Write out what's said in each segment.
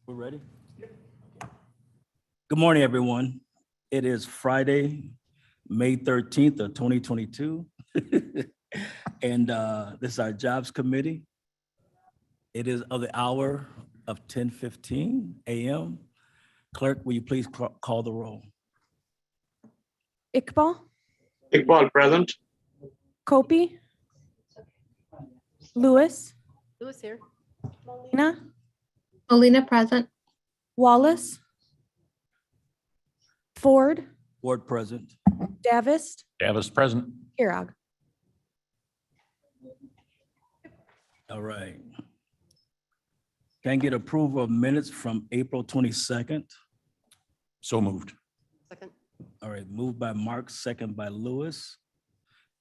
We're ready? Good morning, everyone. It is Friday, May 13th of 2022. And this is our Jobs Committee. It is of the hour of 10:15 a.m. Clerk, will you please call the roll? Iqbal, Iqbal present. Kopi, Lewis, Lewis here. Molina, Molina present. Wallace, Ford, Board present. Davis, Davis present. Kirog. All right. Can I get approval of minutes from April 22nd? So moved. Second. All right, moved by Mark, second by Lewis.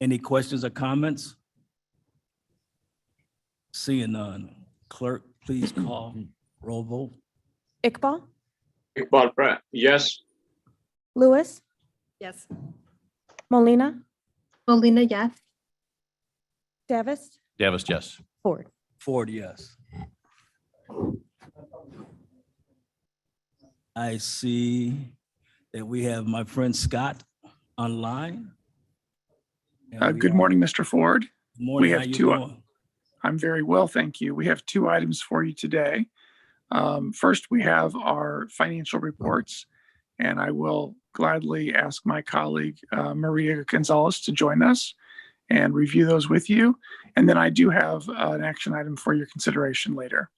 Any questions or comments? Seeing none. Clerk, please call roll vote. Iqbal, Yes. Lewis, Yes. Molina, Molina, yes. Davis, Davis, yes. Ford. Ford, yes. I see that we have my friend Scott online. And we Good are- morning, Mr. Ford. Good morning, have how you two- doing? I'm very well, thank you. We have two items for you today. First, we have our financial reports, and I will gladly ask my colleague, Maria Gonzalez, to join us and review those with you. And then I do have an action item for your consideration later.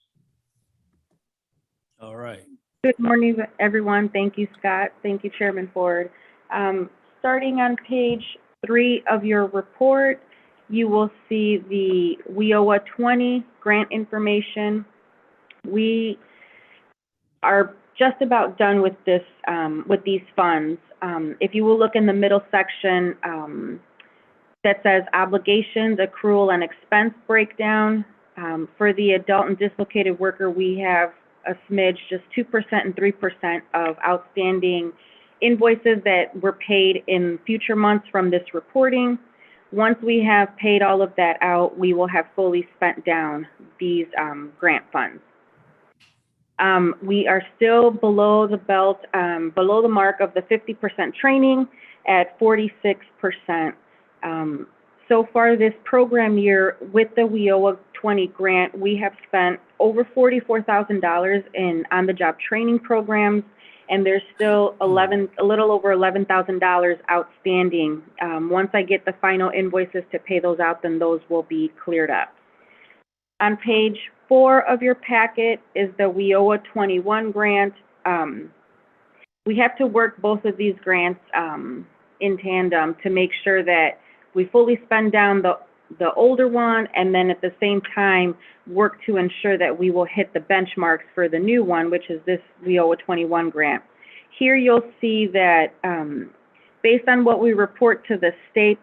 All right. Good morning, everyone. Thank you, Scott. Thank you, Chairman Ford. Starting on page 3 of your report, you will see the WIOA 20 grant information. We are just about done with this, with these funds. If you will look in the middle section that says obligations, accrual, and expense breakdown. For the adult and dislocated worker, we have a smidge, just 2% and 3% of outstanding invoices that were paid in future months from this reporting. Once we have paid all of that out, we will have fully spent down these grant funds. We are still below the belt, below the mark of the 50% training at 46%. So far this program year with the WIOA 20 grant, we have spent over $44,000 in on-the-job training programs, and there's still a little over $11,000 outstanding. Once I get the final invoices to pay those out, then those will be cleared up. On page 4 of your packet is the WIOA 21 grant. We have to work both of these grants in tandem to make sure that we fully spend down the older one, and then at the same time work to ensure that we will hit the benchmarks for the new one, which is this WIOA 21 grant. Here you'll see that based on what we report to the state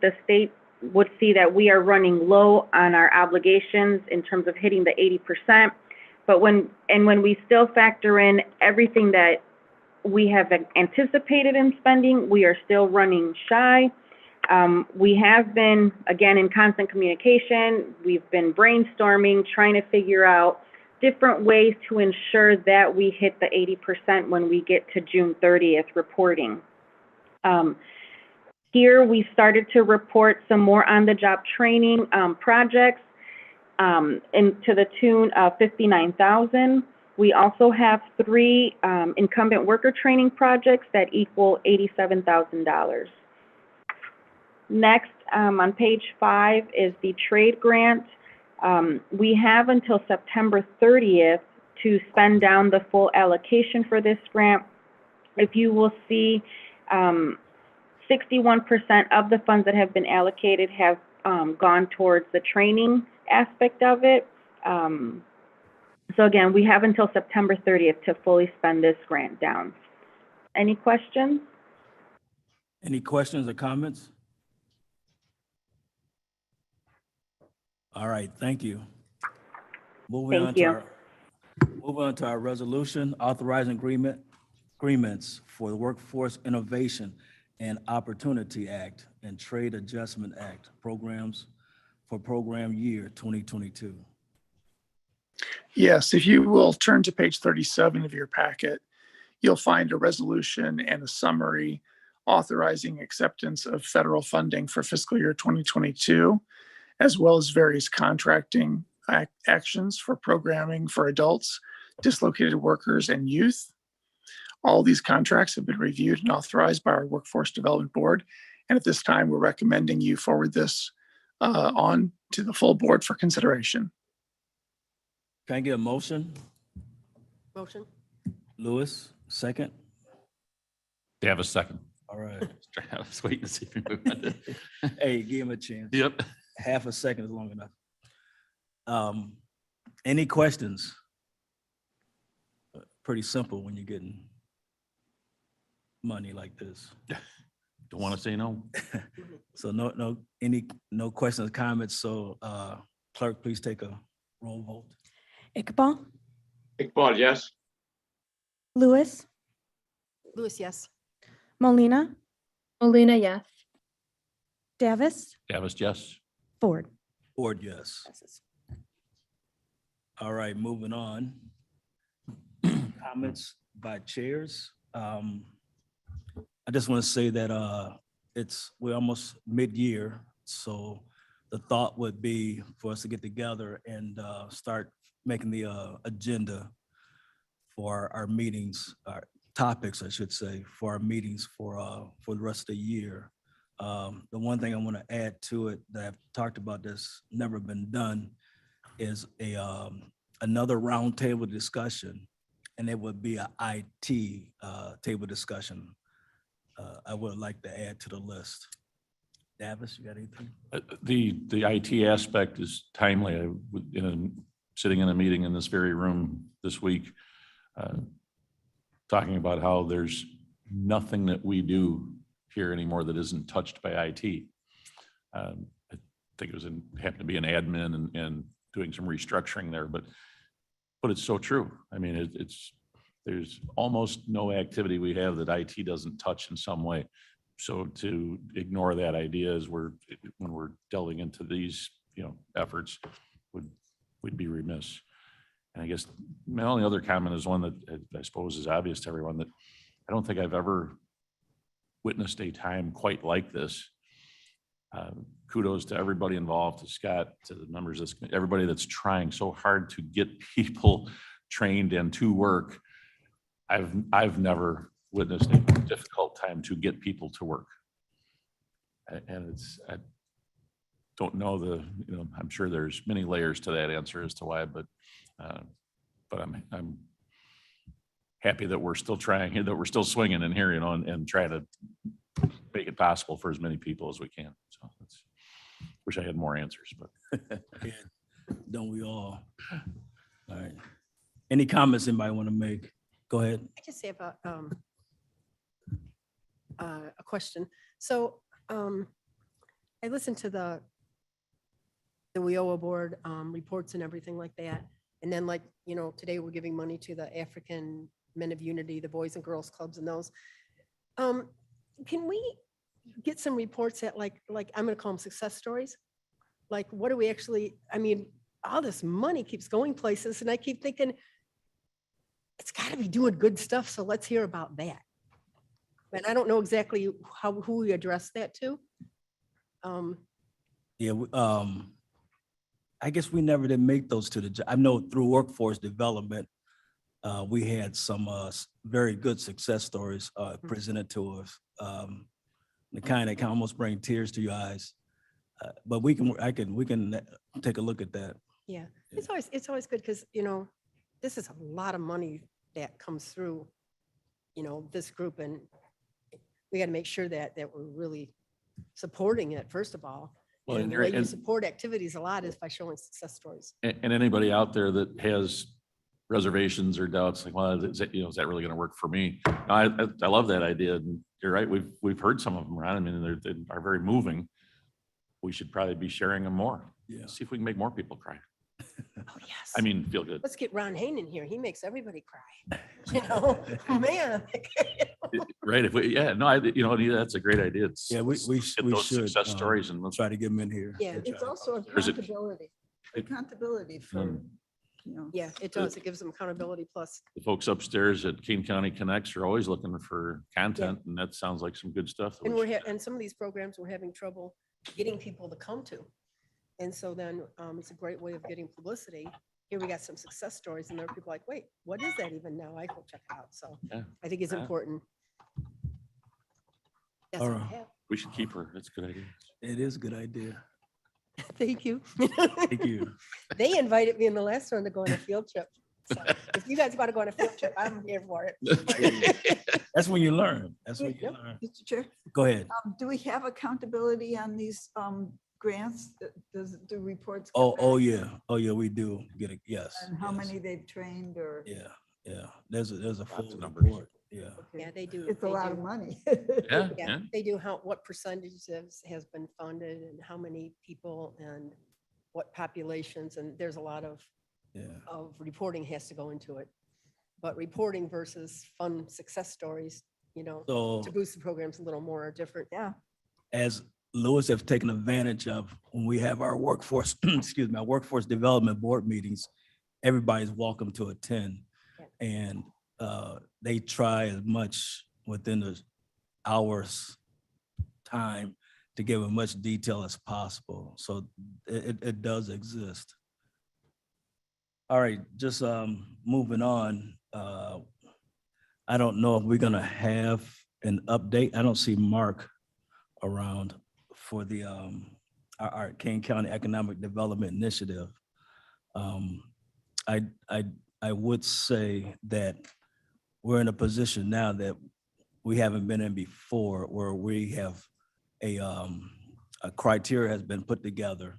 would see that we are running low on our obligations in terms of hitting the 80%. But when we still factor in everything that we have anticipated in spending, we are still running shy. We have been, again, in constant communication. We've been brainstorming, trying to figure out different ways to ensure that we hit the 80% when we get to June 30th reporting. Here, we started to report some more on-the-job training projects to the tune of $59,000. We also have 3 incumbent worker training projects that equal $87,000. Next, on page 5 is the trade grant. We have until September 30th to spend down the full allocation for this grant. If you will see, 61% of the funds that have been allocated have gone towards the training aspect of it. So again, we have until September 30th to fully spend this grant down. Any questions? Any questions or comments? All right, thank you. Moving on to our resolution, authorizing agreements for the Workforce Innovation and Opportunity Act and Trade Adjustment Act programs for program year 2022. Yes, if you will turn to page 37 of your packet, you'll find a resolution and a summary authorizing acceptance of federal funding for fiscal year 2022, as well as various contracting actions for programming for adults, dislocated workers, and youth. All these contracts have been reviewed and authorized by our Workforce Development Board. And at this time, we're recommending you forward this on to the full board for consideration. Can I get a motion? Motion? Lewis, second? Davis, second. All right. I was waiting to see if you moved. Hey, give him a chance. Yep. Half a second is long enough. Any questions? Pretty simple when you're getting money like this. Don't want to say no. So no questions, comments. So clerk, please take a roll vote. Iqbal, Iqbal, yes. Lewis, Lewis, yes. Molina, Molina, yes. Davis, Davis, yes. Ford. Ford, yes. All right, moving on. Comments by chairs. I just want to say that we're almost mid-year, so the thought would be for us to get together and start making the agenda for our meetings, our topics, I should say, for our meetings for the rest of the year. The one thing I want to add to it that I've talked about that's never been done is another roundtable discussion, and it would be an IT table discussion. I would like to add to the list. Davis, you got anything? The IT aspect is timely. Sitting in a meeting in this very room this week, talking about how there's nothing that we do here anymore that isn't touched by IT. I think it was happened to be an admin and doing some restructuring there, but it's so true. I mean, there's almost no activity we have that IT doesn't touch in some way. So to ignore that idea when we're delving into these, efforts we'd be remiss. And I guess my only other comment is one that I suppose is obvious to everyone, that I don't think I've ever witnessed a time quite like this. Kudos to everybody involved, to Scott, to the members of this, everybody that's trying so hard to get people trained and to work. I've never witnessed a difficult time to get people to work. And I don't know I'm sure there's many layers to that answer as to why, but I'm happy that we're still trying, that we're still swinging in here, and trying to make it possible for as many people as we can. So wish I had more answers, but Yeah, don't we all? All right. Any comments anybody want to make? Go ahead. I just have a question. So I listened to the WIOA board reports and everything like that. And then today we're giving money to the African Men of Unity, the Boys and Girls Clubs and those. Can we get some reports that like I'm gonna call them success stories? Like, what do we actually, all this money keeps going places, and I keep thinking, it's gotta be doing good stuff, so let's hear about that. And I don't know exactly who we address that to. Yeah, I guess we never did make those to I know through workforce development, we had some very good success stories presented to us. The kind that can almost bring tears to your eyes. But we can take a look at that. Yeah, it's always good because, this is a lot of money that comes through, this group, and we got to make sure that we're really supporting it, first of all. Well, And the way you support activities a lot is by showing success stories. and anybody out there that has reservations or doubts, like, well, is that really going to work for me? No, I love that idea, and you're right. We've heard some of them, Ron. I mean, they are very moving. We should probably be sharing them more. Yeah. See if we can make more people cry. Oh, yes. I mean, feel good. Let's get Ron Hain in here. He makes everybody cry. Man. Right. That's a great idea. Yeah, we Get those should success stories and try to get them in here. Yeah. It's also There's a- accountability for you know. Yeah, it does. It gives them accountability plus. The folks upstairs at Kane County Connects are always looking for content, and that sounds like some good stuff. that And we we're, should- and some of these programs we're having trouble getting people to come to. And so then it's a great way of getting publicity. Here we got some success stories and there are people like, wait, what is that even now? I go check it out. So Yeah. I think it's Yeah. important. That's All all I right. have. We should keep her. That's a good idea. It is a good idea. Thank you. Thank you. They invited me in the last one to go on a field trip. So if you guys want to go on a field trip, I'm here for it. That's when you learn. That's when you Yep. learn. Mr. Chair, Go ahead. do we have accountability on these grants? Does the reports? come Oh, back yeah. Oh, yeah, we do get it. Yes. On how yes. many they've trained or? Yeah, yeah. There's a full of numbers. report. Yeah. Okay. Yeah, they do. It's a they lot do. of money. Yeah, Yeah, yeah. they do what percentage has been funded and how many people and what populations, and there's a lot of Yeah. reporting has to go into it. But reporting versus fun success stories, So to boost the programs a little more are different. Yeah. as Lewis have taken advantage of when we have our workforce, excuse me, our workforce development board meetings, everybody's welcome to attend. Yeah. And they try as much within the hours time to give as much detail as possible. So it does exist. All right, just moving on. I don't know if we're gonna have an update. I don't see Mark around for the our Kane County Economic Development Initiative. I would say that we're in a position now that we haven't been in before, where we have a criteria has been put together,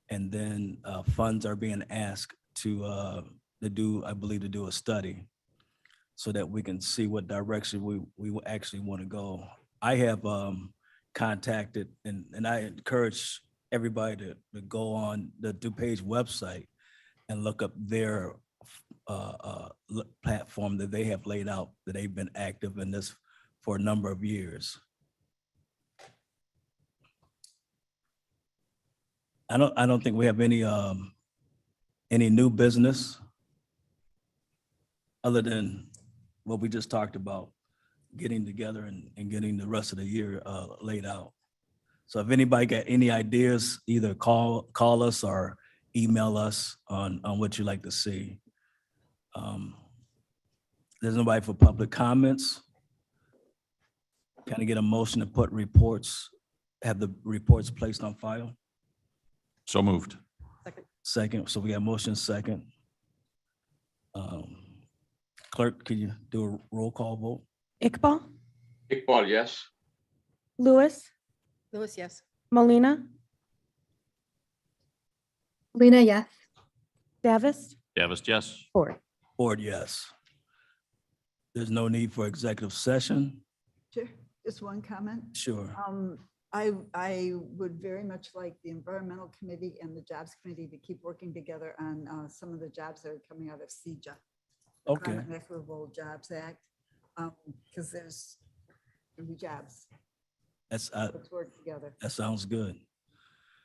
and then funds are being asked to do, I believe, to do a study so that we can see what direction we actually want to go. I have contacted, and I encourage everybody to go on the DuPage website and look up their platform that they have laid out, that they've been active in this for a number of years. I don't think we have any new business other than what we just talked about, getting together and getting the rest of the year laid out. So if anybody got any ideas, either call us or email us on what you'd like to see. There's nobody for public comments. Can I get a motion to put reports, have the reports placed on file? So moved. Second, so we got motion second. Clerk, can you do a roll call vote? Iqbal, Iqbal, yes. Lewis, Lewis, yes. Molina, Molina, yes. Davis, Davis, yes. Ford. Board, yes. There's no need for executive session? Chair, just one comment. Sure. I would very much like the Environmental Committee and the Jobs Committee to keep working together on some of the jobs that are coming out of CJA. the Okay. Climate and Equitable Jobs Act, because there's gonna be jobs. That's, Let's work together. that sounds good.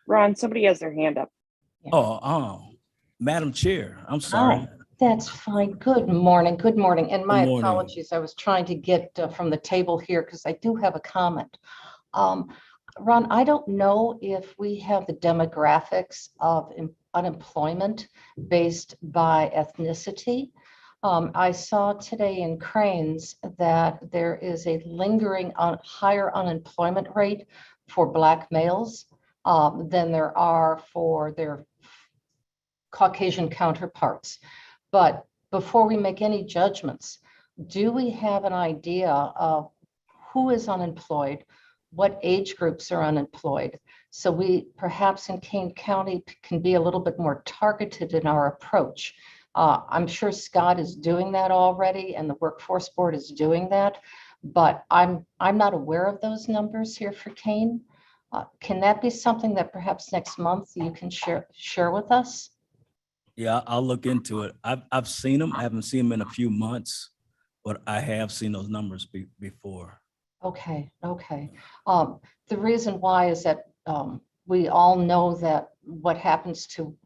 Ron, somebody has their hand up. Oh, Madam Chair, I'm sorry. That's fine. Good morning. Good morning. And my Good morning. apologies. I was trying to get from the table here because I do have a comment. Ron, I don't know if we have the demographics of unemployment based by ethnicity. I saw today in Cranes that there is a lingering higher unemployment rate for Black males than there are for their Caucasian counterparts. But before we make any judgments, do we have an idea of who is unemployed, what age groups are unemployed? So we perhaps in Kane County can be a little bit more targeted in our approach. I'm sure Scott is doing that already and the Workforce Board is doing that, but I'm not aware of those numbers here for Kane. Can that be something that perhaps next month you can share with us? Yeah, I'll look into it. I've seen them. I haven't seen them in a few months, but I have seen those numbers before. Okay. The reason why is that we all know that what happens to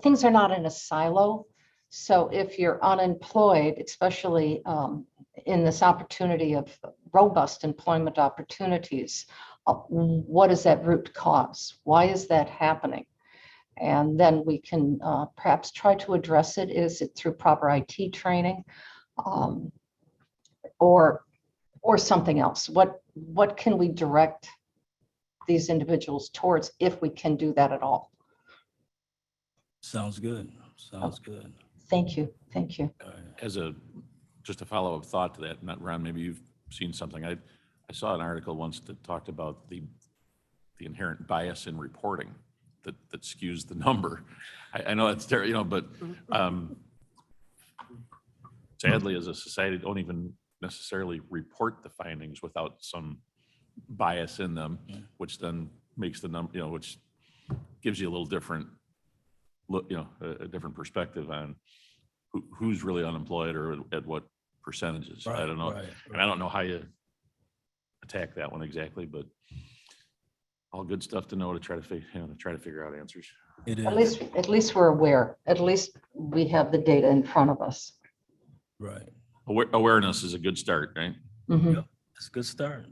things are not in a silo. So if you're unemployed, especially in this opportunity of robust employment opportunities, what is that root cause? Why is that happening? And then we can perhaps try to address it. Is it through proper IT training, or something else? What can we direct these individuals towards, if we can do that at all? Sounds good. Sounds good. Thank you. Thank you. All right. As just a follow-up thought to that, not Ron, maybe you've seen something. I saw an article once that talked about the inherent bias in reporting that skews the number. I know it's there, but sadly, as a society, don't even necessarily report the findings without some bias in them, which then makes the number, which gives you a little different look, a different perspective on who's really unemployed or at what percentages. I don't know. Right. And I don't know how you attack that one exactly, but all good stuff to know to try to figure out answers. It is. At least we're aware. At least we have the data in front of us. Right. Awareness is a good start, right? Mhm. Yep. It's a good start.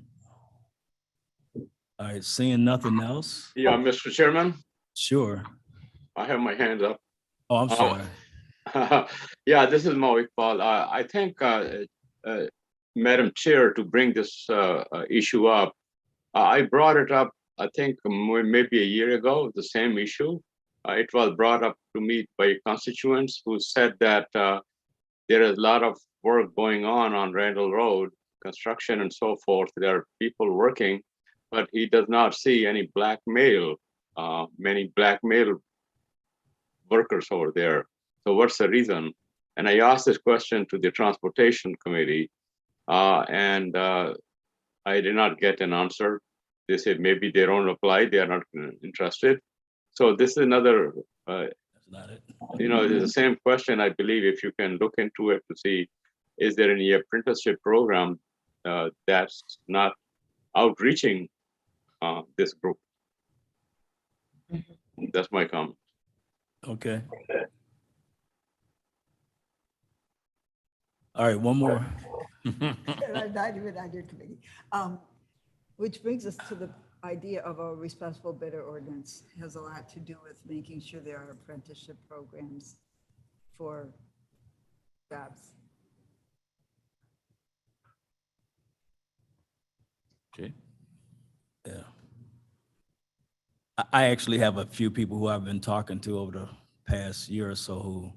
All right. Seeing nothing else. Yeah, Mr. Chairman, Sure. I have my hand up. Oh, I'm sorry. Yeah, this is Mo Iqbal. I think, Madam Chair, to bring this issue up, I brought it up, I think maybe a year ago, the same issue. It was brought up to me by constituents who said that there is a lot of work going on Randall Road, construction and so forth. There are people working, but he does not see any many black male workers over there. So what's the reason? And I asked this question to the Transportation Committee, and I did not get an answer. They said maybe they don't apply, they are not interested. So this is another, That's not it. it's the same question. I believe if you can look into it to see, is there any apprenticeship program that's not outreaching this group? That's my comment. Okay. All right. One more. Not even on your committee. Which brings us to the idea of a responsible bidder ordinance. It has a lot to do with making sure there are apprenticeship programs for jobs. Okay. Yeah. I actually have a few people who I've been talking to over the past year or so who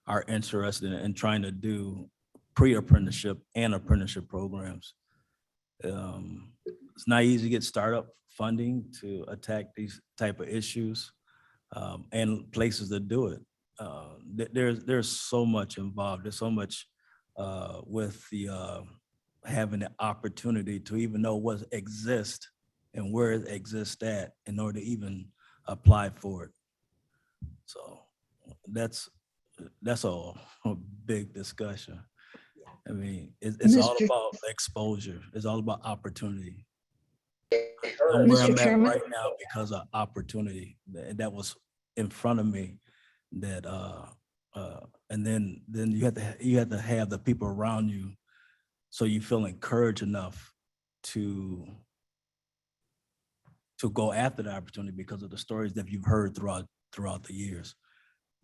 are interested in trying to do pre-apprenticeship and apprenticeship programs. It's not easy to get startup funding to attack these type of issues, and places to do it. There's so much involved. There's so much with the having the opportunity to even know what exists and where it exists at in order to even apply for it. So that's a big discussion. I mean, it's all Mr. about exposure. It's all about opportunity. I'm where Mr. I'm at Chairman? right now because of opportunity that was in front of me. That and then you have to have the people around you, so you feel encouraged enough to go after the opportunity because of the stories that you've heard throughout the years.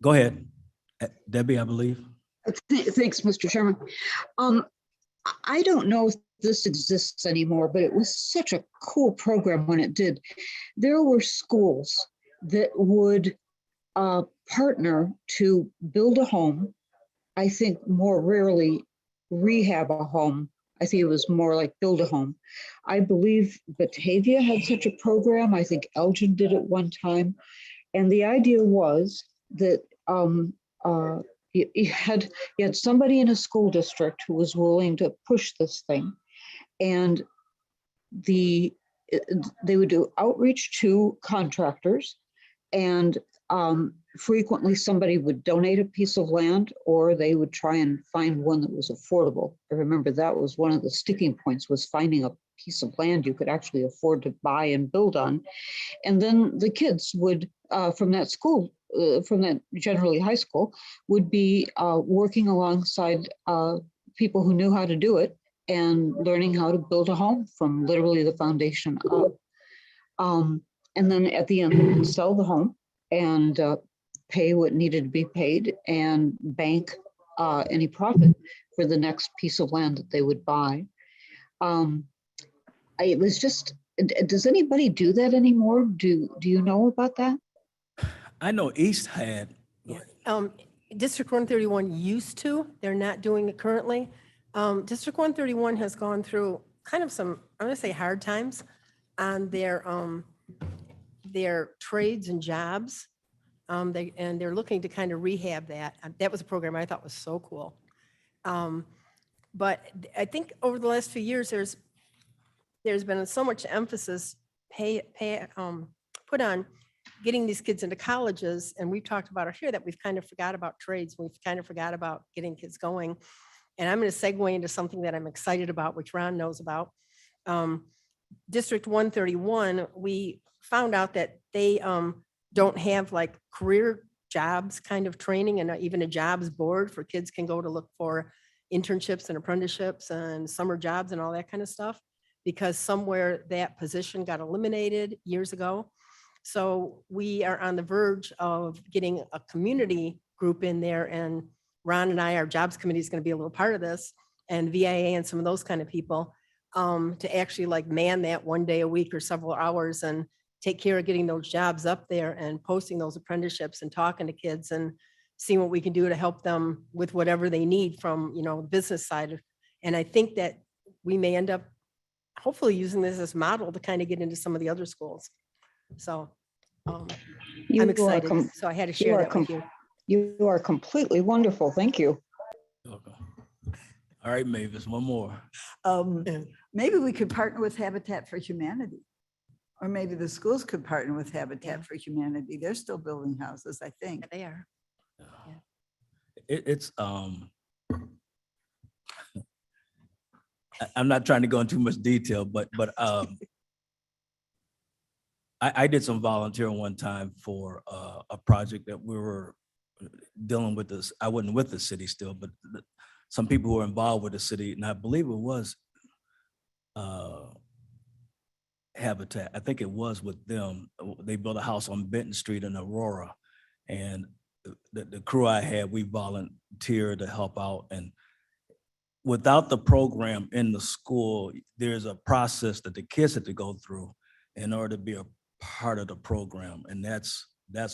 Go ahead, Debbie, I believe. Thanks, Mr. Chairman. I don't know if this exists anymore, but it was such a cool program when it did. There were schools that would partner to build a home. I think more rarely rehab a home. I think it was more like build a home. I believe Batavia had such a program. I think Elgin did it one time. And the idea was that you had somebody in a school district who was willing to push this thing. And they would do outreach to contractors, and frequently somebody would donate a piece of land, or they would try and find one that was affordable. I remember that was one of the sticking points, was finding a piece of land you could actually afford to buy and build on. And then the kids would, from that school from that generally high school would be working alongside people who knew how to do it and learning how to build a home from literally the foundation up. And then at the end, sell the home and pay what needed to be paid and bank any profit for the next piece of land that they would buy. It was just, does anybody do that anymore? Do you know about that? I know East had, District 131 used to, they're not doing it currently. District 131 has gone through kind of some, I'm gonna say hard times on their trades and jobs. They're looking to kind of rehab that. That was a program I thought was so cool. But I think over the last few years, there's been so much emphasis put on getting these kids into colleges. And we've talked about it here that we've kind of forgot about trades. We've kind of forgot about getting kids going. And I'm going to segue into something that I'm excited about, which Ron knows about. District 131, we found out that they don't have like career jobs kind of training and even a jobs board for kids can go to look for internships and apprenticeships and summer jobs and all that kind of stuff, because somewhere that position got eliminated years ago. So we are on the verge of getting a community group in there, and Ron and I, our jobs committee is going to be a little part of this, and VIA and some of those kind of people to actually like man that one day a week or several hours and take care of getting those jobs up there and posting those apprenticeships and talking to kids and seeing what we can do to help them with whatever they need from, the business side. And I think that we may end up hopefully using this as model to kind of get into some of the other schools. So I'm excited. So I had to share that with you. You are completely wonderful. Thank you. okay. All right, Mavis, one more. Maybe we could partner with Habitat for Humanity. Or maybe the schools could partner with Habitat for Humanity. They're still building houses, I think. They are. It's I'm not trying to go into too much detail, but I did some volunteering one time for a project that we were dealing with this. I wasn't with the city still, but some people who were involved with the city, and I believe it was Habitat. I think it was with them. They built a house on Benton Street in Aurora, and the crew I had, we volunteered to help out. And without the program in the school, there's a process that the kids had to go through in order to be a part of the program. And that's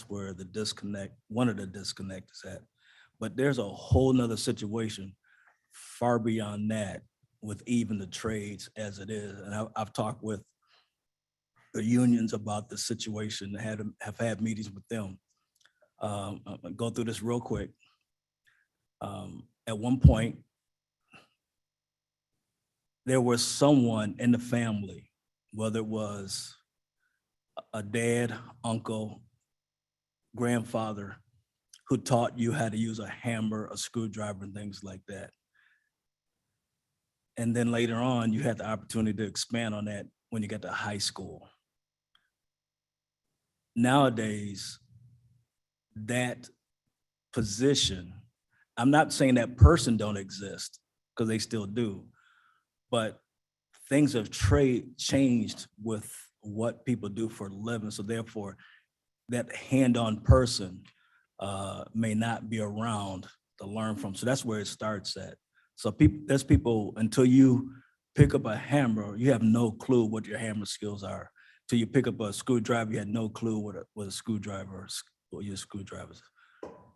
where the disconnect, one of the disconnects is at. But there's a whole nother situation far beyond that with even the trades as it is. And I've talked with the unions about the situation, have had meetings with them. I'll go through this real quick. At one point, there was someone in the family, whether it was a dad, uncle, grandfather, who taught you how to use a hammer, a screwdriver, and things like that. And then later on, you had the opportunity to expand on that when you get to high school. Nowadays, that position, I'm not saying that person don't exist, because they still do, but things have changed with what people do for a living. So therefore, that hand-on person may not be around to learn from. So that's where it starts at. So there's people, until you pick up a hammer, you have no clue what your hammer skills are. Till you pick up a screwdriver, you had no clue what a screwdriver, what your screwdriver's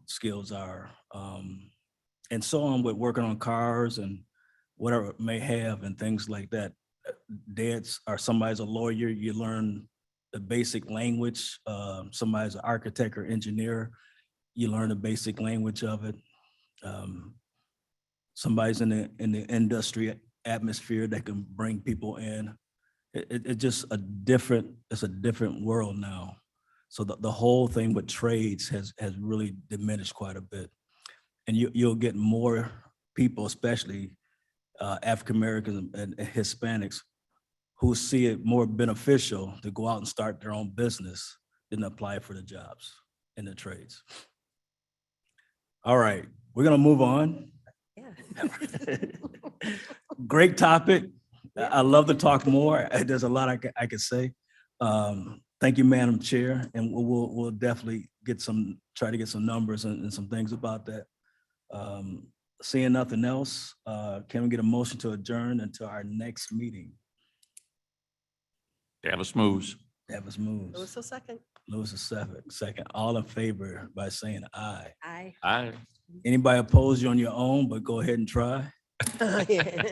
skills are. And so on with working on cars and whatever it may have and things like that. Dads or somebody's a lawyer, you learn the basic language. Somebody's an architect or engineer, you learn the basic language of it. Somebody's in the industry atmosphere that can bring people in. It's just a different world now. So the whole thing with trades has really diminished quite a bit. And you'll get more people, especially African-Americans and Hispanics, who see it more beneficial to go out and start their own business than apply for the jobs. in the trades. All right, we're gonna move on. Yeah. Great topic. I love to talk more. There's a lot I could say. Thank you, Madam Chair, and we'll definitely try to get some numbers and some things about that. Seeing nothing else, can we get a motion to adjourn until our next meeting? Davis moves. Davis moves. Lewis will second. Lewis is second. All in favor by saying aye. Aye. Aye. Anybody oppose you on your own, but go ahead and try. Yeah.